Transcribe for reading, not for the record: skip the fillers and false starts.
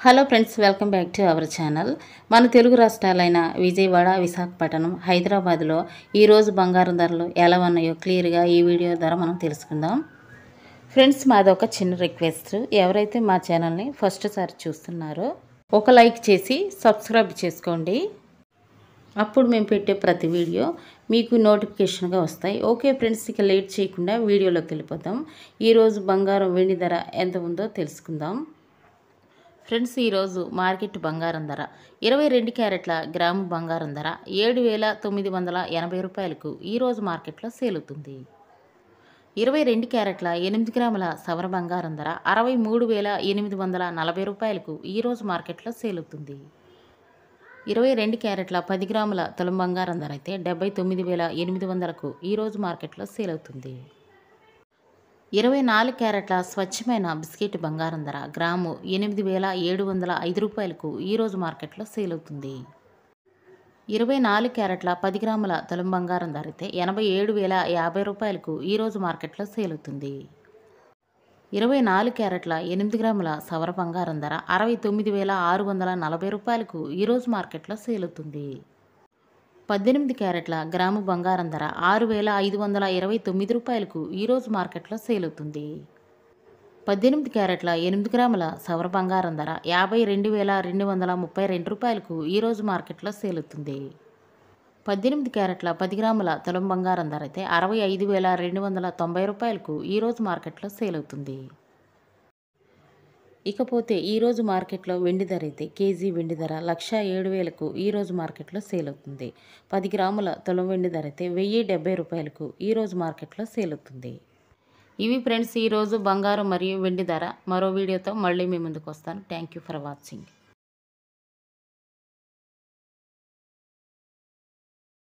Hello friends, welcome back to our channel. మన తెలుగు రాష్ట్రాలైన విజయవాడ, విశాఖపట్నం, హైదరాబాద్లో ఈరోజు బంగారం ధరలు ఎలా ఉన్నాయో క్లియర్గా ఈ వీడియో ద్వారా మనం తెలుసుకుందాం. ఫ్రెండ్స్, మాదొక చిన్న రిక్వెస్ట్. ఎవరైతే మా ఛానల్ని ఫస్ట్ సారి చూస్తున్నారో ఒక లైక్ చేసి సబ్స్క్రైబ్ చేసుకోండి. అప్పుడు మేము పెట్టే ప్రతి వీడియో మీకు నోటిఫికేషన్గా వస్తాయి. ఓకే ఫ్రెండ్స్, ఇక లేట్ చేయకుండా వీడియోలోకి వెళ్ళిపోతాం. ఈరోజు బంగారం వెండి ధర ఎంత ఉందో తెలుసుకుందాం. ఫ్రెండ్స్, ఈరోజు మార్కెట్ బంగారం ధర 22 క్యారెట్ల గ్రాము బంగారం ధర 7,980 రూపాయలకు ఈరోజు మార్కెట్లో సేల్ అవుతుంది. 22 క్యారెట్ల 8 గ్రాముల సవర బంగారం ధర 63,840 రూపాయలకు ఈరోజు మార్కెట్లో సేల్ అవుతుంది. 22 క్యారెట్ల 10 గ్రాముల తులం బంగారం ధర అయితే 79,800కు ఈరోజు మార్కెట్లో సేల్ అవుతుంది. 24 క్యారెట్ల స్వచ్ఛమైన బిస్కెట్ బంగారం ధర గ్రాము 8,705 రూపాయలకు ఈరోజు మార్కెట్లో సేల్ అవుతుంది. 24 క్యారెట్ల 10 గ్రాముల తులం బంగారం ధర అయితే 87,050 రూపాయలకు ఈరోజు మార్కెట్లో సేల్ అవుతుంది. 24 క్యారెట్ల 8 గ్రాముల సవర బంగారం ధర 69,640 రూపాయలకు ఈరోజు మార్కెట్లో సేల్ అవుతుంది. 18 క్యారెట్ల గ్రాము బంగారం ధర 6,529 రూపాయలకు ఈరోజు మార్కెట్లో సేల్ అవుతుంది. 18 క్యారెట్ల 8 గ్రాముల సవర బంగారం ధర 52,232 రూపాయలకు ఈరోజు మార్కెట్లో సేల్ అవుతుంది. 18 క్యారెట్ల 10 గ్రాముల తులం బంగారం ధర అయితే 65,290 రూపాయలకు ఈరోజు మార్కెట్లో సేల్ అవుతుంది. ఇకపోతే ఈరోజు మార్కెట్లో వెండి ధర అయితే కేజీ వెండి ధర 1,07,000కు ఈరోజు మార్కెట్లో సేల్ అవుతుంది. 10 గ్రాముల తులం వెండి ధర అయితే 1,070 రూపాయలకు ఈరోజు మార్కెట్లో సేల్ అవుతుంది. ఇవి ఫ్రెండ్స్ ఈరోజు బంగారం మరియు వెండి ధర. మరో వీడియోతో మళ్ళీ మీ ముందుకు వస్తాను. Thank you for watching.